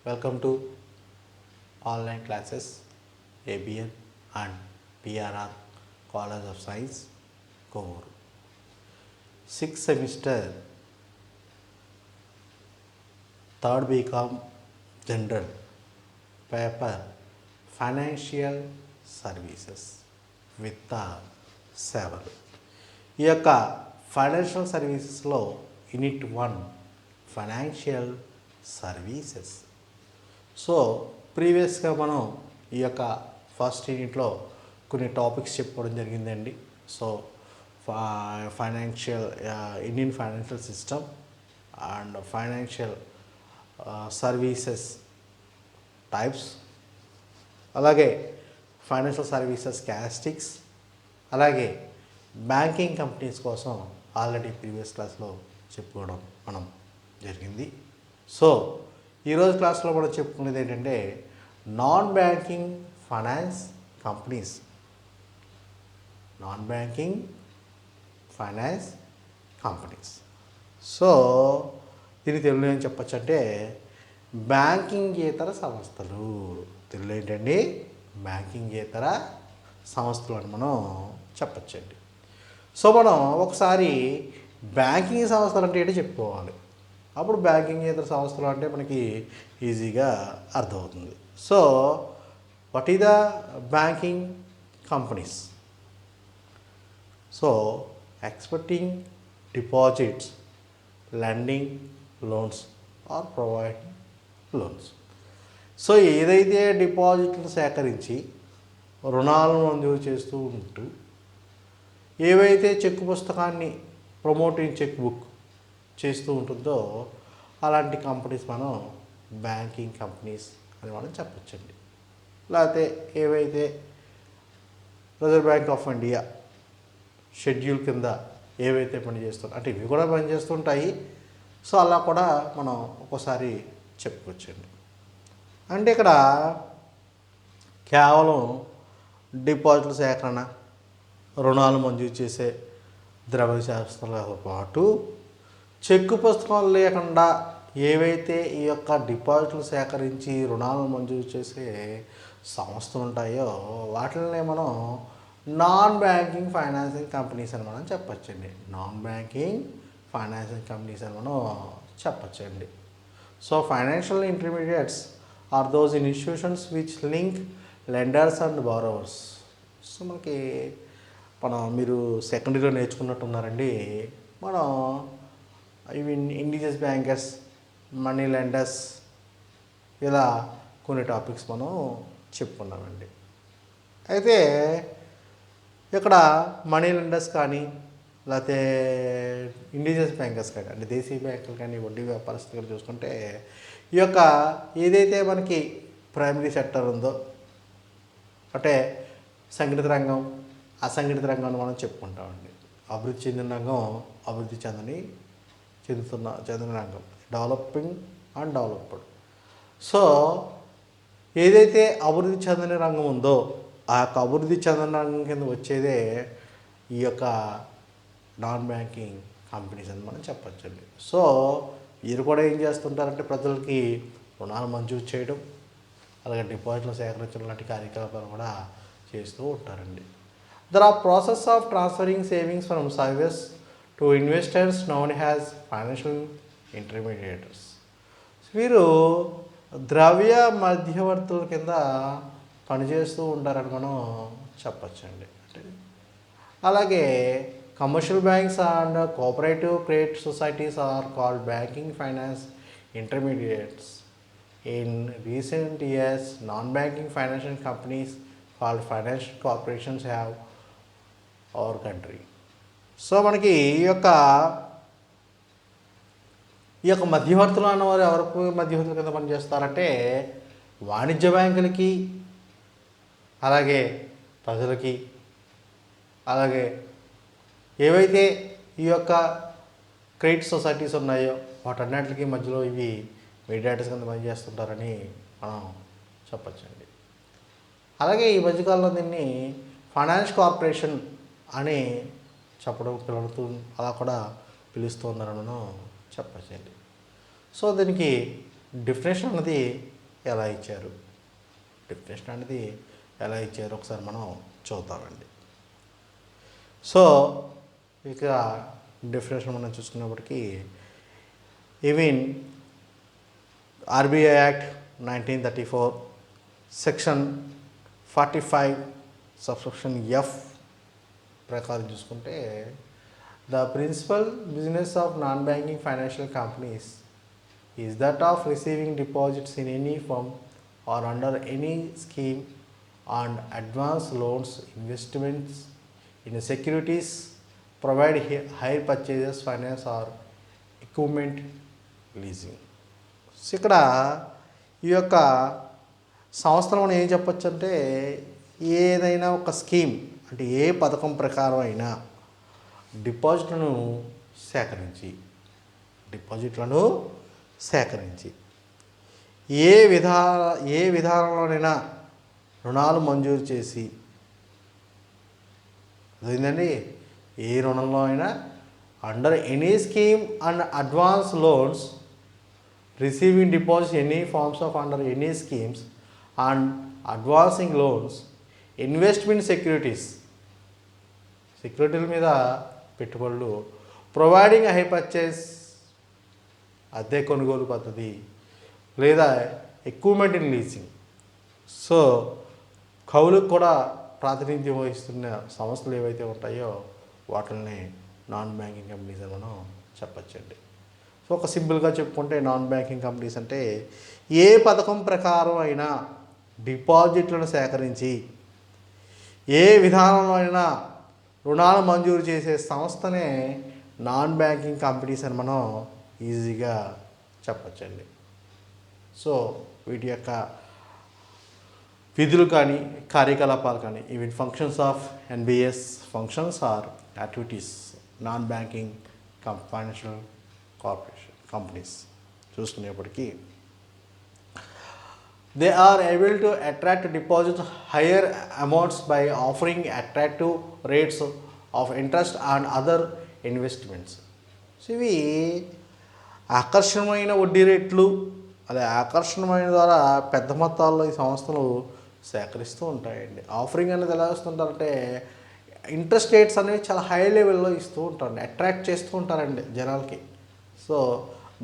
Welcome to online classes ABN and PRR College of Science Core. 6th semester 3rd BCom General paper Financial Services with the 7. ఈ యొక్క financial సర్వీసెస్లో unit 1 financial services. So ప్రీవియస్గా మనం ఈ యొక్క first యూనిట్లో కొన్ని టాపిక్స్ చెప్పుకోవడం జరిగిందండి. So financial Indian financial system and financial services types, అలాగే ఫైనాన్షియల్ సర్వీసెస్ క్యారెక్టరిస్టిక్స్, అలాగే బ్యాంకింగ్ కంపెనీస్ కోసం ఆల్రెడీ ప్రీవియస్ క్లాస్లో చెప్పుకోవడం మనం జరిగింది. సో ఈరోజు క్లాస్లో మనం చెప్పుకునేది ఏంటంటే non banking finance companies. Non banking finance companies. So దీని తెలుగులో ఏం చెప్పచ్చు అంటే బ్యాంకింగేతర సంస్థలు. తెలుగులో ఏంటండి బ్యాంకింగేతర సంస్థలు అని మనం చెప్పచ్చండి. సో మనం ఒకసారి బ్యాంకింగ్ సంస్థలు అంటే ఏంటో చెప్పుకోవాలి. అప్పుడు బ్యాంకింగేతర సంస్థలు అంటే మనకి ఈజీగా అర్థమవుతుంది. So what is the banking companies? So expecting deposits, lending loans or providing loans. So ఏదైతే డిపాజిట్లు సేకరించి రుణాలను మంజూరు చేస్తూ ఉంటూ ఏవైతే చెక్ పుస్తకాన్ని ప్రమోటింగ్ చెక్ బుక్ చేస్తూ ఉంటుందో అలాంటి కంపెనీస్ మనం బ్యాంకింగ్ కంపెనీస్ అని మనం చెప్పచ్చండి. లేకపోతే ఏవైతే reserve bank of India schedule కింద ఏవైతే పనిచేస్తుంటాయి అంటే ఇవి కూడా పనిచేస్తుంటాయి. సో అలా కూడా మనం ఒక్కోసారి చెప్పుకోవచ్చండి. అంటే ఇక్కడ కేవలం డిపాజిట్ల సేకరణ, రుణాలు మంజూరు చేసే ద్రవ్య శాస్త్రాలతో పాటు చెక్కు పుస్తకాలు లేకుండా ఏవైతే ఈ యొక్క డిపాజిట్లు సేకరించి రుణాలను మంజూరు చేసే సంస్థలు ఉంటాయో వాటిని మనం నాన్ బ్యాంకింగ్ ఫైనాన్సింగ్ కంపెనీస్ అని మనం చెప్పచ్చండి. నాన్ బ్యాంకింగ్ ఫైనాన్సింగ్ కంపెనీస్ అని మనం చెప్పచ్చండి. So financial intermediates are those institutions which link lenders and borrowers. So మనకి మీరు సెకండరీలో నేర్చుకున్నట్టున్నారండి. మనం ఇవి ఇండిజియస్ బ్యాంకర్స్, మనీ లెండర్స్, ఇలా కొన్ని టాపిక్స్ మనం చెప్పుకున్నామండి. అయితే ఇక్కడ మనీ లెండర్స్ కానీ లేకపోతే ఇండిజియస్ బ్యాంకర్స్ కానీ అంటే దేశీయ బ్యాంకులు కానీ వడ్డీ వ్యాపారస్తులు చూసుకుంటే ఈ యొక్క ఏదైతే మనకి ప్రైమరీ సెక్టర్ ఉందో అంటే సంఘటిత రంగం, అసంఘటిత రంగాన్ని మనం చెప్పుకుంటామండి. అభివృద్ధి చెందిన రంగం, అభివృద్ధి చెందిన రంగం, డెవలపింగ్ అండ్ డెవలప్డ్. సో ఏదైతే అభివృద్ధి చెందిన రంగం ఉందో ఆ యొక్క అభివృద్ధి చెందిన రంగం కింద వచ్చేదే ఈ యొక్క నాన్ బ్యాంకింగ్ కంపెనీస్ అని మనం చెప్పచ్చండి. సో వీరు కూడా ఏం చేస్తుంటారంటే ప్రజలకి రుణాలు మంజూరు చేయడం, అలాగే డిపాజిట్లు సేకరించడం లాంటి కార్యకలాపాలు కూడా చేస్తూ ఉంటారండి. There are process of transferring savings from savers to investors known as financial intermediaries. వీరు ద్రవ్య మధ్యవర్తుల కింద పనిచేస్తూ ఉంటారని మనం చెప్పచ్చండి. అలాగే commercial banks and cooperative credit societies are called banking finance intermediates. In recent years non banking financial companies called financial corporations have our country. So మనకి ఈ యొక్క మధ్యవర్తులు అన్నవారు ఎవరికి మధ్యవర్తుల కింద పనిచేస్తారంటే వాణిజ్య బ్యాంకులకి, అలాగే ప్రజలకి, అలాగే ఏవైతే ఈ యొక్క క్రెడిట్ సొసైటీస్ ఉన్నాయో వాటన్నిటికి మధ్యలో ఇవి మీడియేటర్స్ కింద పనిచేస్తుంటారని మనం చెప్పచ్చండి. అలాగే ఈ మధ్యకాలంలో దీన్ని ఫైనాన్స్ కార్పొరేషన్ అని పిలుస్తూ అలా కూడా పిలుస్తూ ఉన్నారని మనం చెప్పచ్చండి. సో దీనికి డెఫినేషన్ అనేది ఎలా ఇచ్చారు, డెఫినేషన్ అనేది ఎలా ఇచ్చారు ఒకసారి మనం చూద్దామండి. సో ఇక డెఫినేషన్ మనం చూసుకున్నప్పటికీ even RBI act 1934 section 45 subsection F ప్రకారం చూసుకుంటే the principal business of non banking financial companies is that of receiving deposits in any firm or under any scheme and advance loans investments in securities provide hire purchases finance or equipment leasing. So ఇక్కడ ఈ యొక్క సంస్థలో మనం ఏం చెప్పొచ్చు అంటే ఏదైనా ఒక స్కీమ్ అంటే ఏ పథకం ప్రకారం అయినా డిపాజిట్లను సేకరించి ఏ విధానంలోనైనా రుణాలు మంజూరు చేసి అదేంటండి ఏ రుణంలో అయినా under any scheme and advance loans receiving deposits any forms of under any schemes and advancing loans investment సెక్యూరిటీల మీద పెట్టుబడులు ప్రొవైడింగ్ హై పర్చేస్ అద్దె కొనుగోలు పద్ధతి లేదా ఎక్విప్మెంట్ ఇన్ లీజింగ్. సో కౌలుకు కూడా ప్రాతినిధ్యం వహిస్తున్న సంస్థలు ఏవైతే ఉంటాయో వాటిని నాన్ బ్యాంకింగ్ కంపెనీస్ అని మనం చెప్పచ్చండి. సో ఒక సింపుల్గా చెప్పుకుంటే నాన్ బ్యాంకింగ్ కంపెనీస్ అంటే ఏ పథకం ప్రకారం అయినా డిపాజిట్లను సేకరించి ఏ విధానంలో అయినా రుణాలు మంజూరు చేసే సంస్థనే నాన్ బ్యాంకింగ్ కంపెనీస్ అని మనం ఈజీగా చెప్పచ్చండి. సో వీటి యొక్క విధులు కానీ కార్యకలాపాలు కానీ even functions of NBS functions or activities non banking financial corporation companies చూసుకునేప్పటికీ they are able to attract deposits higher amounts by offering attractive rates of interest and other investments. So ఇవి ఆకర్షణమైన వడ్డీ రేట్లు అదే ఆకర్షణమైన ద్వారా పెద్ద మొత్తాల్లో ఈ సంస్థలు సేకరిస్తూ ఉంటాయండి. ఆఫరింగ్ అనేది ఎలా వస్తుంటారంటే ఇంట్రెస్ట్ రేట్స్ అనేవి చాలా హై లెవెల్లో ఇస్తూ ఉంటారండి, అట్రాక్ట్ చేస్తూ ఉంటారండి జనాలకి. సో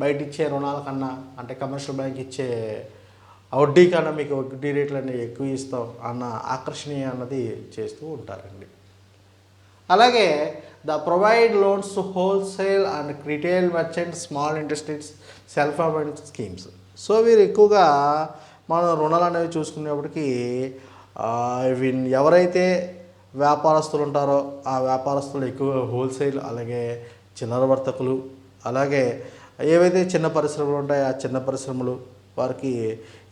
బయట ఇచ్చే రుణాల కన్నా అంటే కమర్షియల్ బ్యాంక్ ఇచ్చే వడ్డీ కన్నా మీకు వడ్డీ రేట్లన్నీ ఎక్కువ ఇస్తాం అన్న ఆకర్షణీయ అన్నది చేస్తూ ఉంటారండి. అలాగే the provide loans to wholesale and retail merchant small industries self employment schemes. So వీరు ఎక్కువగా మనం రుణాలు అనేవి చూసుకునేప్పటికీ ఎవరైతే వ్యాపారస్తులు ఉంటారో ఆ వ్యాపారస్తులు ఎక్కువగా హోల్సేల్ అలాగే చిల్లర వర్తకులు అలాగే ఏవైతే చిన్న పరిశ్రమలు ఉంటాయో ఆ చిన్న పరిశ్రమలు వారికి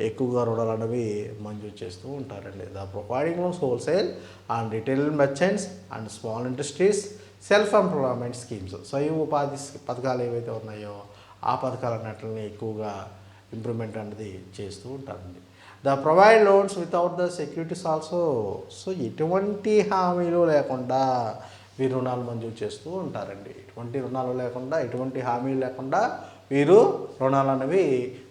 ఎక్కువగా రుణాలు అనేవి మంజూరు చేస్తూ ఉంటారండి. The providing loans wholesale and retail merchants and small industries self employment schemes. స్వయం ఉపాధి పథకాలు ఏవైతే ఉన్నాయో ఆ పథకాలన్నింటిని ఎక్కువగా ఇంప్రూవ్మెంట్ అనేది చేస్తూ ఉంటారండి. The provide loans without the securities also. So ఎటువంటి హామీలు లేకుండా వీరు రుణాలు మంజూరు చేస్తూ ఉంటారండి. ఎటువంటి రుణాలు లేకుండా ఎటువంటి హామీలు లేకుండా వీరు రుణాలు అనేవి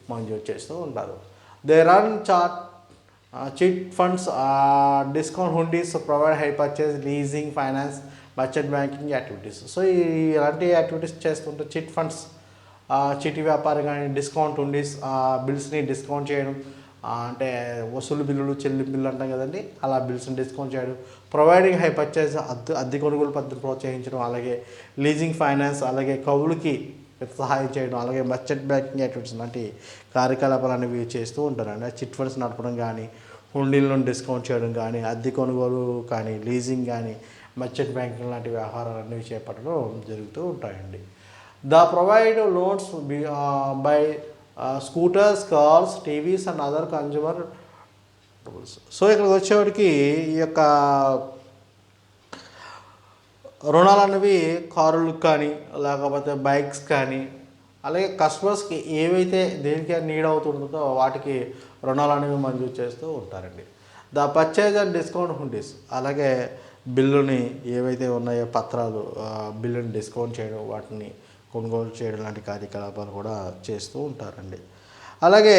మంజూరు చేస్తూ ఉంటారు. They run chit funds discount హుండీస్ provide high purchase leasing finance merchant banking activities. So ఇలాంటి యాక్టివిటీస్ చేస్తుంటే చిట్ ఫండ్స్ చిట్టి వ్యాపారం కానీ డిస్కౌంట్ హుండీస్ బిల్స్ని డిస్కౌంట్ చేయడం అంటే వసూలు బిల్లులు చెల్లింపు బిల్లు అంటాం కదండి అలా బిల్స్ని డిస్కౌంట్ చేయడం, ప్రొవైడింగ్ హై పర్చేజ్ అద్దె కొనుగోలు పద్ధతిని ప్రోత్సహించడం, అలాగే లీజింగ్ ఫైనాన్స్ అలాగే కౌలుకి సహాయం చేయడం, అలాగే మర్చెంట్ బ్యాంకింగ్ యాక్టివిటీస్ లాంటి కార్యకలాపాలు అనేవి చేస్తూ ఉంటారండి. చిట్ ఫండ్స్ నడపడం కానీ హుండీలను డిస్కౌంట్ చేయడం కానీ అద్దె కొనుగోలు కానీ లీజింగ్ కానీ మర్చెంట్ బ్యాంకింగ్ లాంటి వ్యవహారాలు అనేవి చేపట్టడం జరుగుతూ ఉంటాయండి. The provide loans by scooters cars TVs and other consumer. So ఇక్కడికి వచ్చేవాడికి ఈ యొక్క రుణాలు అనేవి కారులకు కానీ లేకపోతే బైక్స్ కానీ అలాగే కస్టమర్స్కి ఏవైతే దేనికి నీడ్ అవుతుంటుందో వాటికి రుణాలు అనేవి మంజూరు చేస్తూ ఉంటారండి. ద పర్చేజ్ అండ్ డిస్కౌంట్ హుండీస్ అలాగే బిల్లుని ఏవైతే ఉన్నాయో పత్రాలు బిల్లుని డిస్కౌంట్ చేయడం వాటిని కొనుగోలు చేయడం లాంటి కార్యకలాపాలు కూడా చేస్తూ ఉంటారండి. అలాగే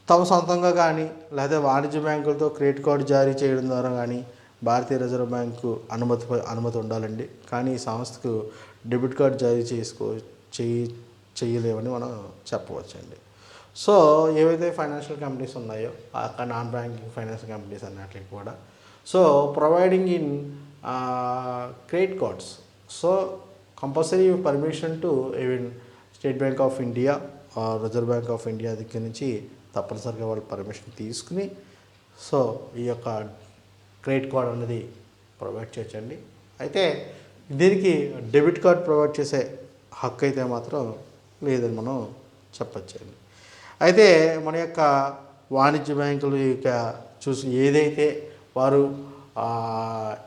తమ సొంతంగా కానీ లేదా వాణిజ్య బ్యాంకులతో క్రెడిట్ కార్డు జారీ చేయడం ద్వారా కానీ భారతీయ రిజర్వ్ బ్యాంకు అనుమతి ఉండాలండి. కానీ ఈ సంస్థకు డెబిట్ కార్డు జారీ చేయి చేయలేమని మనం చెప్పవచ్చండి. సో ఏవైతే ఫైనాన్షియల్ కంపెనీస్ ఉన్నాయో ఆ నాన్ బ్యాంకింగ్ ఫైనాన్షియల్ కంపెనీస్ అన్నట్లకి కూడా so providing in credit cards, so compulsory permission to even state bank of India, reserve bank of India దగ్గర నుంచి తప్పనిసరిగా వాళ్ళు పర్మిషన్ తీసుకుని సో ఈ యొక్క క్రెడిట్ కార్డ్ అనేది ప్రొవైడ్ చేయొచ్చండి. అయితే దీనికి డెబిట్ కార్డ్ ప్రొవైడ్ చేసే హక్కు అయితే మాత్రం లేదని మనం చెప్పచ్చండి. అయితే మన యొక్క వాణిజ్య బ్యాంకులు ఇక చూసి ఏదైతే వారు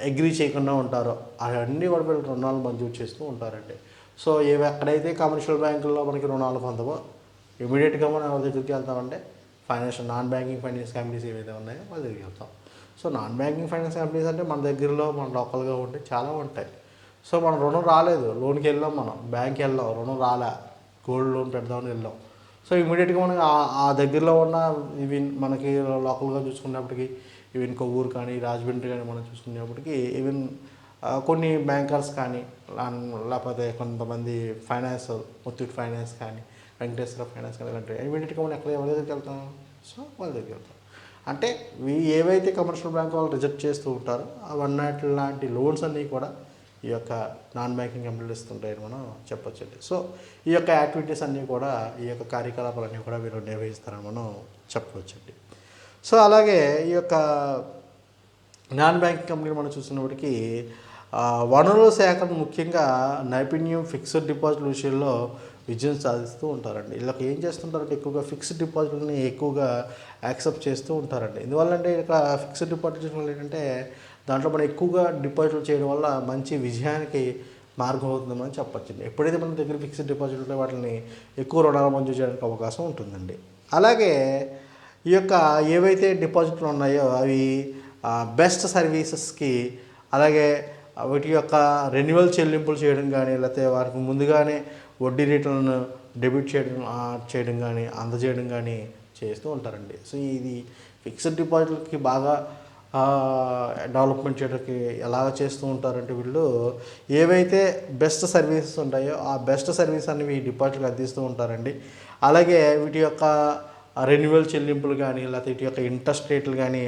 అగ్రీ చేయకుండా ఉంటారో అవన్నీ కూడా వీళ్ళు రుణాలు మంజూరు చేస్తూ ఉంటారండి. సో ఎక్కడైతే కమర్షియల్ బ్యాంకుల్లో మనకి రుణాలు పొందవో ఇమీడియట్గా మనం ఎవరి దగ్గరికి వెళ్తామంటే నాన్ బ్యాంకింగ్ ఫైనాన్స్ కంపెనీస్ ఏవైతే ఉన్నాయో వాళ్ళ దగ్గరికి వెళ్తాం. So non banking finance companies అంటే మన దగ్గరలో మన లోకల్గా ఉంటే చాలా ఉంటాయి. సో మన రుణం రాలేదు, లోన్కి వెళ్ళాం, మనం బ్యాంక్కి వెళ్ళాం, రుణం రాలే, గోల్డ్ లోన్ పెడదామని వెళ్ళాం. సో ఇమీడియట్గా మనకి ఆ దగ్గరలో ఉన్న ఈవెన్ మనకి లోకల్గా చూసుకున్నప్పటికీ ఈవెన్ కొవ్వూరు కానీ రాజమండ్రి కానీ మనం చూసుకునేప్పటికీ ఈవెన్ కొన్ని బ్యాంకర్స్ కానీ లేకపోతే కొంతమంది ఫైనాన్స్ ముత్తూట్ ఫైనాన్స్ కానీ వెంకటేశ్వర ఫైనాన్స్ కానీ ఇలాంటివి ఇమీడియట్గా మనం ఎవరి దగ్గరికి వెళ్తాం? సో వాళ్ళ దగ్గరికి వెళ్తాం. అంటే ఏవైతే కమర్షియల్ బ్యాంక్ వాళ్ళు రిజెక్ట్ చేస్తూ ఉంటారో అవన్నీ లాంటి లోన్స్ అన్నీ కూడా ఈ యొక్క నాన్ బ్యాంకింగ్ కంపెనీలు ఇస్తుంటాయని మనం చెప్పొచ్చండి. సో ఈ యొక్క యాక్టివిటీస్ అన్నీ కూడా ఈ యొక్క కార్యకలాపాలన్నీ కూడా వీళ్ళు నిర్వహిస్తారని మనం చెప్పవచ్చండి. సో అలాగే ఈ యొక్క నాన్ బ్యాంకింగ్ కంపెనీలు మనం చూసినప్పటికీ వనరుల శాఖను ముఖ్యంగా నైపుణ్యం ఫిక్స్డ్ డిపాజిట్ విషయంలో విజయం సాధిస్తూ ఉంటారండి. వీళ్ళకి ఏం చేస్తుంటారంటే ఎక్కువగా ఫిక్స్డ్ డిపాజిట్ని ఎక్కువగా యాక్సెప్ట్ చేస్తూ ఉంటారండి. ఎందువల్లంటే ఇక్కడ ఫిక్స్డ్ డిపాజిట్ వల్ల ఏంటంటే దాంట్లో మనం ఎక్కువగా డిపాజిట్లు చేయడం వల్ల మంచి విజయానికి మార్గం అవుతుందని చెప్పచ్చండి. ఎప్పుడైతే మన దగ్గర ఫిక్స్డ్ డిపాజిట్ ఉంటే వాటిని ఎక్కువ రుణాలు మంజూరు చేయడానికి అవకాశం ఉంటుందండి. అలాగే ఈ యొక్క ఏవైతే డిపాజిట్లు ఉన్నాయో అవి బెస్ట్ సర్వీసెస్కి అలాగే వీటి యొక్క రెన్యువల్ చెల్లింపులు చేయడం కానీ లేకపోతే వారికి ముందుగానే వడ్డీ రేట్లను డెబిట్ చేయడం కానీ అందజేయడం కానీ చేస్తూ ఉంటారండి. సో ఇది ఫిక్స్డ్ డిపాజిట్లకి బాగా డెవలప్మెంట్ చేయడానికి ఎలాగ చేస్తూ ఉంటారంటే వీళ్ళు ఏవైతే బెస్ట్ సర్వీసెస్ ఉంటాయో ఆ బెస్ట్ సర్వీస్ అనేవి డిపాజిట్కి అందిస్తూ ఉంటారండి. అలాగే వీటి యొక్క రెన్యువల్ చెల్లింపులు కానీ లేకపోతే వీటి యొక్క ఇంట్రెస్ట్ రేట్లు కానీ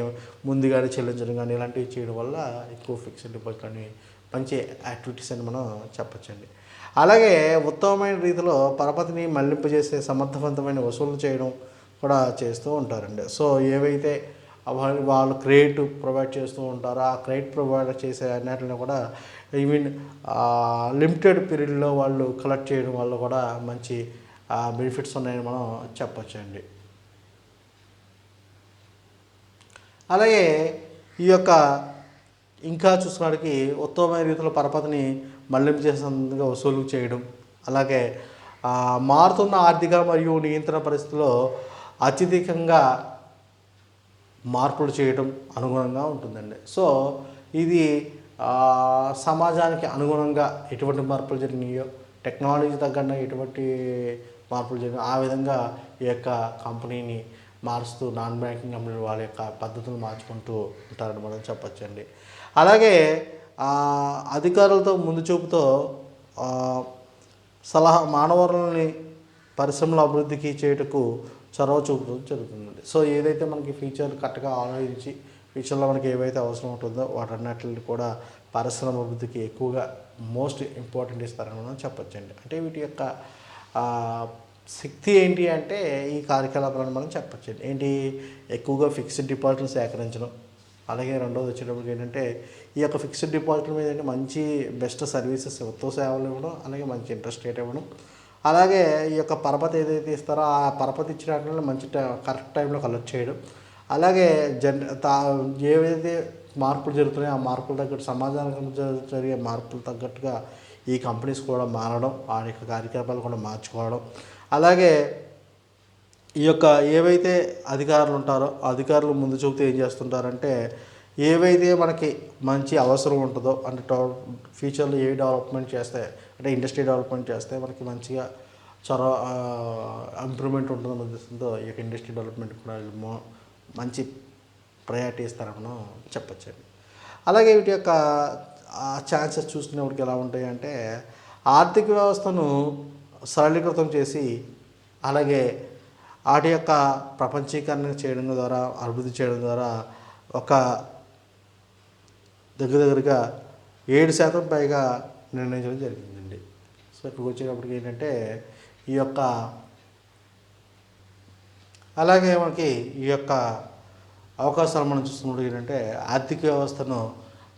ముందుగానే చెల్లించడం కానీ ఇలాంటివి చేయడం వల్ల ఎక్కువ ఫిక్స్డ్ డిపాజిట్ అని మంచి యాక్టివిటీస్ అని మనం చెప్పచ్చండి. అలాగే ఉత్తమమైన రీతిలో పరపతిని మళ్లింపజేసే సమర్థవంతమైన వసూలు చేయడం కూడా చేస్తూ ఉంటారండి. సో ఏవైతే వాళ్ళు క్రెడిట్ ప్రొవైడ్ చేస్తూ ఉంటారో ఆ క్రెడిట్ ప్రొవైడ్ చేసే అన్నిటిని కూడా ఈవెన్ లిమిటెడ్ పీరియడ్లో వాళ్ళు కలెక్ట్ చేయడం వల్ల కూడా మంచి బెనిఫిట్స్ ఉన్నాయని మనం చెప్పచ్చండి. అలాగే ఈ యొక్క ఇంకా చూసుకోవడానికి ఉత్తమమైన రీతిలో పరపతిని మళ్లింపు చేసేందుకు వసూలు చేయడం, అలాగే మారుతున్న ఆర్థిక మరియు నియంత్రణ పరిస్థితుల్లో అత్యధికంగా మార్పులు చేయడం అనుగుణంగా ఉంటుందండి. సో ఇది సమాజానికి అనుగుణంగా ఎటువంటి మార్పులు జరిగినాయో టెక్నాలజీ తగ్గట్టు ఎటువంటి మార్పులు జరిగినాయో ఆ విధంగా ఈ యొక్క కంపెనీని మారుస్తూ నాన్ బ్యాంకింగ్ కంపెనీలు వాళ్ళ యొక్క పద్ధతులు మార్చుకుంటూ ఉంటారని మనం చెప్పచ్చండి. అలాగే అధికారులతో ముందు చూపుతో మానవ వనరులని పరిశ్రమల అభివృద్ధికి చేయుటకు చొరవ చూపడం జరుగుతుందండి. సో ఏదైతే మనకి ఫీచర్ కరెక్ట్గా ఆలోచించి ఫ్యూచర్లో మనకి ఏవైతే అవసరం ఉంటుందో వాటన్నిటిని కూడా పరిశ్రమ అభివృద్ధికి ఎక్కువగా మోస్ట్ ఇంపార్టెంట్ ఇస్తారని మనం చెప్పచ్చండి. అంటే వీటి యొక్క శక్తి ఏంటి అంటే ఈ కార్యకలాపాలను మనం చెప్పచ్చండి. ఏంటి ఎక్కువగా ఫిక్స్డ్ డిపాజిట్లు సేకరించడం, అలాగే రెండోది వచ్చేటప్పటికి ఏంటంటే ఈ యొక్క ఫిక్స్డ్ డిపాజిట్ల మీద ఏంటి మంచి బెస్ట్ సర్వీసెస్ ఉత్తమ సేవలు ఇవ్వడం, అలాగే మంచి ఇంట్రెస్ట్ రేట్ ఇవ్వడం, అలాగే ఈ యొక్క పరపతి ఏదైతే ఇస్తారో ఆ పరపతి ఇచ్చిన మంచి కరెక్ట్ టైంలో కలెక్ట్ చేయడం, అలాగే ఏవైతే మార్పులు జరుగుతున్నాయో ఆ మార్పులు తగ్గట్టు సమాజానికి జరిగే మార్పులు తగ్గట్టుగా ఈ కంపెనీస్ కూడా మారడం, ఆ యొక్క కార్యకలాపాలు కూడా మార్చుకోవడం, అలాగే ఈ యొక్క ఏవైతే అధికారులు ఉంటారో అధికారులు ముందు చూపుతూ ఏం చేస్తుంటారంటే ఏవైతే మనకి మంచి అవసరం ఉంటుందో అంటే ఫ్యూచర్లో ఏ డెవలప్మెంట్ చేస్తే అంటే ఇండస్ట్రీ డెవలప్మెంట్ చేస్తే మనకి మంచిగా చొరవ ఇంప్రూవ్మెంట్ ఉంటుందన్న ఉద్దేశంతో ఈ యొక్క ఇండస్ట్రీ డెవలప్మెంట్ కూడా వీళ్ళు మంచి ప్రయారిటీ ఇస్తారని మనం చెప్పచ్చండి. అలాగే వీటి యొక్క ఛాన్సెస్ చూసుకునేప్పటికి ఎలా ఉంటాయి అంటే, ఆర్థిక వ్యవస్థను సరళీకృతం చేసి అలాగే వాటి యొక్క ప్రపంచీకరణ చేయడం ద్వారా, అభివృద్ధి చేయడం ద్వారా ఒక దగ్గరగా 7% పైగా నిర్ణయించడం జరిగిందండి. సో ఇక్కడికి వచ్చేటప్పటికి ఏంటంటే ఈ యొక్క అలాగే మనకి ఈ యొక్క అవకాశాలు మనం చూస్తున్నప్పుడు ఏంటంటే ఆర్థిక వ్యవస్థను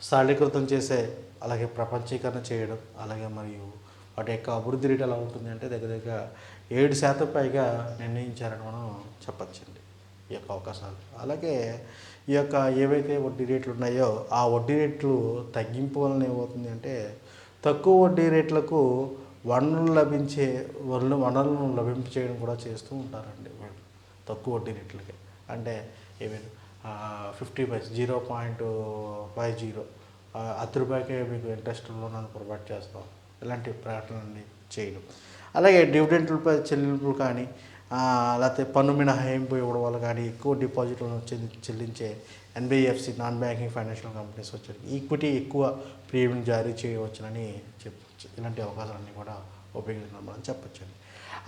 సరళీకృతం చేసే, అలాగే ప్రపంచీకరణ చేయడం, అలాగే మరియు వాటి యొక్క అభివృద్ధి రేటు ఎలా ఉంటుంది అంటే దగ్గర 7% పైగా నిర్ణయించారని మనం చెప్పచ్చండి ఈ యొక్క అవకాశాలు. అలాగే ఈ యొక్క ఏవైతే వడ్డీ రేట్లు ఉన్నాయో ఆ వడ్డీ రేట్లు తగ్గింపు వలన ఏమవుతుంది అంటే, తక్కువ వడ్డీ రేట్లకు వనరులను లభింపచేయడం కూడా చేస్తూ ఉంటారండి వీళ్ళు తక్కువ వడ్డీ రేట్లకి. అంటే ఈవెన్ 50 పైసా 0.50 ₹10 మీకు ఇంట్రెస్ట్ లోన్ ప్రొవైడ్ చేస్తాం, ఇలాంటి ప్రకటనలన్నీ చేయడం. అలాగే డివిడెంట్లపై చెల్లింపులు కానీ లేకపోతే పన్ను మినహాయింపు ఇవ్వడం వల్ల కానీ ఎక్కువ డిపాజిట్లను చెల్లించే NBFC non banking financial companies వచ్చాయి ఈక్విటీ ఎక్కువ ప్రీమియం జారీ చేయవచ్చునని చెప్పచ్చు. ఇలాంటి అవకాశాలన్నీ కూడా ఉపయోగించడం మనం చెప్పచ్చండి.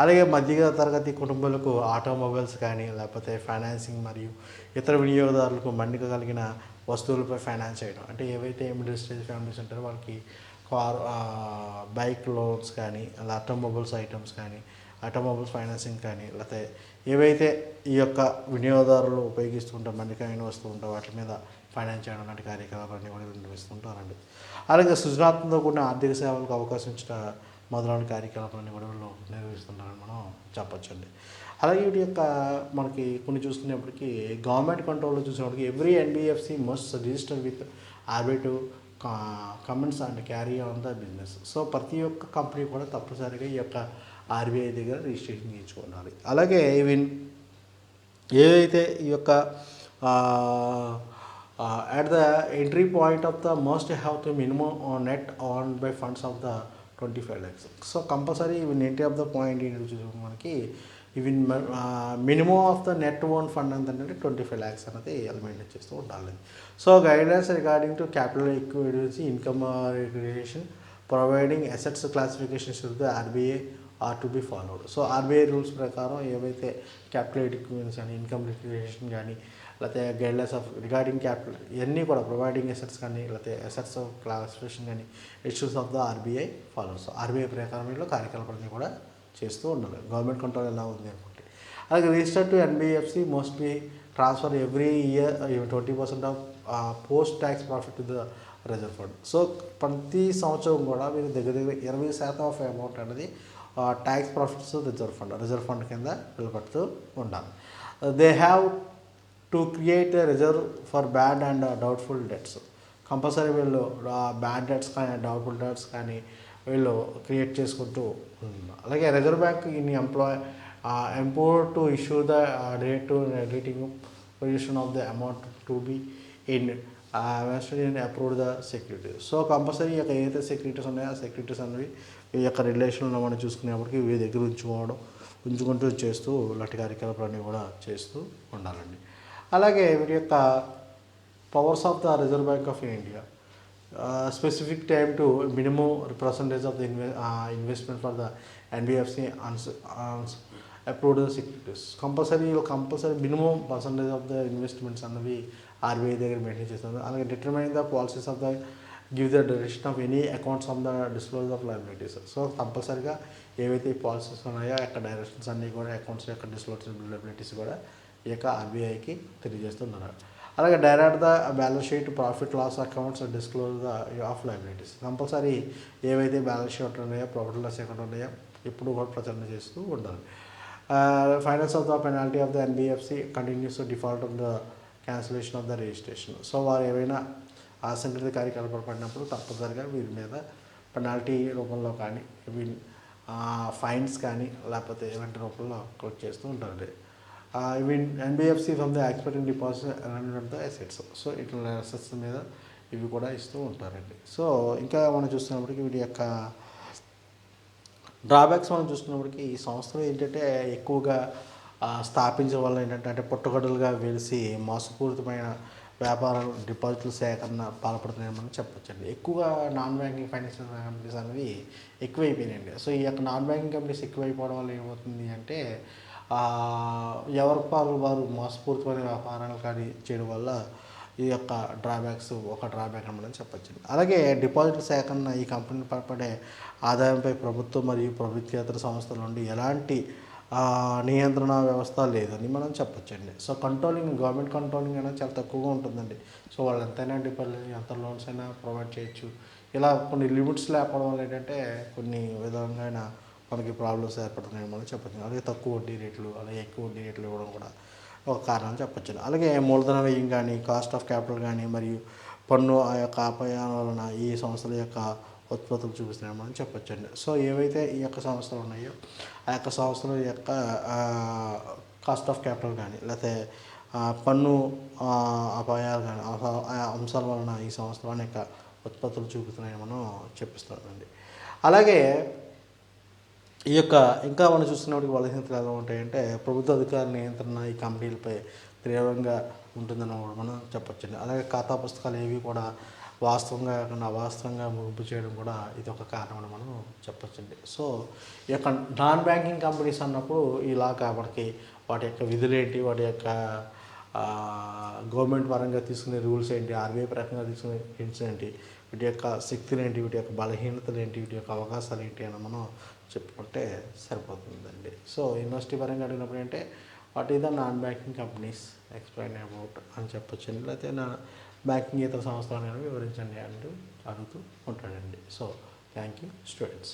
అలాగే మధ్య తరగతి కుటుంబాలకు ఆటోమొబైల్స్ కానీ లేకపోతే ఫైనాన్సింగ్ మరియు ఇతర వినియోగదారులకు మన్నిక కలిగిన వస్తువులపై ఫైనాన్స్ చేయడం. అంటే ఏవైతే మిడిల్ స్టేజ్ ఫ్యామిలీస్ ఉంటారో వాళ్ళకి కార్ బైక్ లోన్స్ కానీ అలా ఆటోమొబైల్స్ ఐటమ్స్ కానీ ఆటోమొబైల్స్ ఫైనాన్సింగ్ కానీ లేకపోతే ఏవైతే ఈ యొక్క వినియోగదారులు ఉపయోగిస్తుంటారు మన్నికైన వస్తువు ఉంటారు వాటి మీద ఫైనాన్స్ చేయడం లాంటి కార్యకలాపాలన్నీ కూడా నిర్వహిస్తుంటారండి. అలాగే సృజనాత్మకంతో కూడిన ఆర్థిక సేవలకు అవకాశం ఇచ్చిన మొదలైన కార్యకలాపాలన్నీ కూడా వీళ్ళు నిర్వహిస్తున్నారని మనం చెప్పచ్చండి. అలాగే వీటి యొక్క మనకి కొన్ని చూసుకునేప్పటికీ గవర్నమెంట్ కంట్రోల్లో చూసేప్పటికి every NBFC must register with RBI to commence and carry on the business. So ప్రతి ఒక్క కంపెనీ కూడా తప్పనిసరిగా ఈ యొక్క ఆర్బీఐ దగ్గర రిజిస్ట్రేషన్ చేయించుకోవాలి. అలాగే ఈవెన్ ఏదైతే ఈ యొక్క at the entry point of the must have to minimum net earned by funds of the 25 lakhs. So compulsory even entry of the point ఏంటి మనకి even minimum of the net own fund ఏంటంటే 25 lakhs అనేది maintain చేస్తూ ఉండాలి. So guidelines regarding to capital equity income regulation providing assets classifications to the RBI are to be followed. So RBI rules ప్రకారం ఏవైతే capital equities కానీ income regulation కానీ లేకపోతే guidelines of regarding capital ఇవన్నీ కూడా ప్రొవైడింగ్ అసెట్స్ కానీ లేకపోతే assets of classification కానీ issues of the RBI follows. RBI ప్రకారంలో కార్యకలాపాలన్నీ కూడా చేస్తూ ఉండాలి. గవర్నమెంట్ కంట్రోల్ ఎలా ఉంది అనుకుంటే. అలాగే register to NBFC must be transfer every year 20% of post tax profit to the reserve fund. So ప్రతి సంవత్సరం కూడా మీరు దగ్గర 20% ఆఫ్ అమౌంట్ అనేది ట్యాక్స్ ప్రాఫిట్స్ రిజర్వ్ ఫండ్ కింద పిలుపడుతూ ఉండాలి. They have to create a reserve for bad and doubtful debts. Compulsory వీళ్ళు బ్యాడ్ డెట్స్ కానీ డౌట్ఫుల్ డెట్స్ కానీ వీళ్ళు క్రియేట్ చేసుకుంటూ ఉన్నారు. అలాగే reserve bank in empower to issue the rate rating position of the amount to be in approve the securities. So compulsory ఈ యొక్క ఏదైతే సెక్యూరిటీస్ ఉన్నాయో ఆ సెక్యూరిటీస్ అనేవి ఈ యొక్క రిలేషన్లో మనం చూసుకునేప్పటికీ వీరి దగ్గర ఉంచుకుంటూ చేస్తూ ఇలాంటి కార్యకలాపాలన్నీ కూడా చేస్తూ ఉండాలండి. అలాగే వీటి యొక్క powers of the reserve bank of India specific time to minimum percentage of the investment for the NBFC approved securities. Compulsory minimum percentage of the investments అన్నవి ఆర్బీఐ దగ్గర మెయింటైన్ చేస్తుంది. అలాగే determine the policies of the give the direction of any accounts of the disclosure of liabilities. So కంపల్సరీగా ఏవైతే policies ఉన్నాయో ఆ యొక్క directions అన్నీ కూడా అకౌంట్స్ యొక్క డిస్క్లోజర్ లయబిలిటీస్ కూడా ఈ యొక్క ఆర్బీఐకి తెలియజేస్తున్నారు. అలాగే direct the balance sheet profit loss accounts disclose the of liabilities. Compulsory ఏవైతే బ్యాలెన్స్ షీట్ ఉన్నాయో ప్రాఫిట్ లాస్ అకౌంట్ ఉన్నాయో ఎప్పుడు కూడా ప్రచారం చేస్తూ ఉండాలి. Finance of the penalty of the NBFC continues default of the cancellation of the registration. So వారు ఏవైనా అసంఘటిత కార్యకలాపాలు పడినప్పుడు తప్పనిసరిగా వీరి మీద పెనాల్టీ రూపంలో కానీ ఫైన్స్ కానీ లేకపోతే ఇలాంటి రూపంలో కలెక్ట్ చేస్తూ ఉంటారు. Even NBFC from the expecting deposit of the assets. So ఇట్లా అసెట్స్ మీద ఇవి కూడా ఇస్తూ ఉంటారండి. సో ఇంకా మనం చూస్తున్నప్పటికీ వీటి యొక్క డ్రాబ్యాక్స్ మనం చూసుకున్నప్పటికీ ఈ సంస్థలు ఏంటంటే ఎక్కువగా స్థాపించడం వల్ల ఏంటంటే అంటే పుట్టగొడులుగా వెలిసి మోసపూరితమైన వ్యాపారాలు డిపాజిట్ల సేకరణ పాల్పడుతున్నాయని మనం చెప్పొచ్చండి. ఎక్కువగా నాన్ బ్యాంకింగ్ ఫైనాన్షియల్ కంపెనీస్ అనేవి ఎక్కువైపోయినాయండి. సో ఈ యొక్క నాన్ బ్యాంకింగ్ కంపెనీస్ ఎక్కువైపోవడం వల్ల ఏమవుతుంది అంటే ఎవరి పాలు వారు మోసపూరితమైన వ్యాపారాలు కానీ చేయడం వల్ల ఈ యొక్క ఒక డ్రాబ్యాక్ అని మనం చెప్పొచ్చు. అలాగే డిపాజిట్ల సేకరణ ఈ కంపెనీలు పడే ఆదాయంపై ప్రభుత్వం మరియు ప్రభుత్వేతర సంస్థల నుండి ఎలాంటి నియంత్రణ వ్యవస్థ లేదని మనం చెప్పొచ్చండి. సో గవర్నమెంట్ కంట్రోలింగ్ అనేది చాలా తక్కువగా ఉంటుందండి. సో వాళ్ళు ఎంతైనా ఎంత లోన్స్ అయినా ప్రొవైడ్ చేయొచ్చు. ఇలా కొన్ని లిమిట్స్ లేకపోవడం వల్ల ఏంటంటే కొన్ని విధంగా మనకి ప్రాబ్లమ్స్ ఏర్పడుతున్నాయని మనం చెప్పొచ్చు. అలాగే తక్కువ వడ్డీ రేట్లు, అలాగే ఎక్కువ వడ్డీ రేట్లు ఇవ్వడం కూడా ఒక కారణం చెప్పొచ్చు. అలాగే మూలధన వ్యయం కానీ, కాస్ట్ ఆఫ్ క్యాపిటల్ కానీ మరియు పన్ను ఆ యొక్క అపాయాల వలన ఈ సంస్థల యొక్క ఉత్పత్తులు చూపిస్తున్నాయని మనం చెప్పొచ్చండి. సో ఏవైతే ఈ యొక్క సంస్థలు ఉన్నాయో ఆ యొక్క సంస్థల యొక్క కాస్ట్ ఆఫ్ క్యాపిటల్ కానీ లేకపోతే పన్ను అపాయాలు కానీ ఆ అంశాల వలన ఈ సంస్థల యొక్క ఉత్పత్తులు చూపుతున్నాయని మనం చెప్పిస్తున్నామండి. అలాగే ఈ యొక్క ఇంకా మనం చూస్తున్నప్పటికీ బలహీనతలు ఎలా ఉంటాయంటే ప్రభుత్వ అధికార నియంత్రణ ఈ కంపెనీలపై తీవ్రంగా ఉంటుందని మనం చెప్పొచ్చండి. అలాగే ఖాతా పుస్తకాలు ఏవి కూడా వాస్తవంగా కాకుండా అవాస్తవంగా ముగింపు చేయడం కూడా ఇది ఒక కారణం అని మనం చెప్పొచ్చండి. సో ఈ యొక్క నాన్ బ్యాంకింగ్ కంపెనీస్ అన్నప్పుడు ఇలా కాబట్టి వాటి యొక్క విధులు ఏంటి, వాటి యొక్క గవర్నమెంట్ పరంగా తీసుకునే రూల్స్ ఏంటి, ఆర్బీఐ పరంగా తీసుకునే హింట్స్ ఏంటి, వీటి యొక్క శక్తులు ఏంటి, వీటి యొక్క బలహీనతలు ఏంటి, వీటి యొక్క అవకాశాలు ఏంటి అని మనం చెప్పుకుంటే సరిపోతుందండి. సో యూనివర్సిటీ పరంగా అడిగినప్పుడు అంటే what is the non banking companies explain about అని చెప్పొచ్చండి. లేకపోతే బ్యాంకింగ్ ఇతర సంస్థలు వివరించండి అంటూ అడుగుతూ ఉంటాడండి. So thank you students.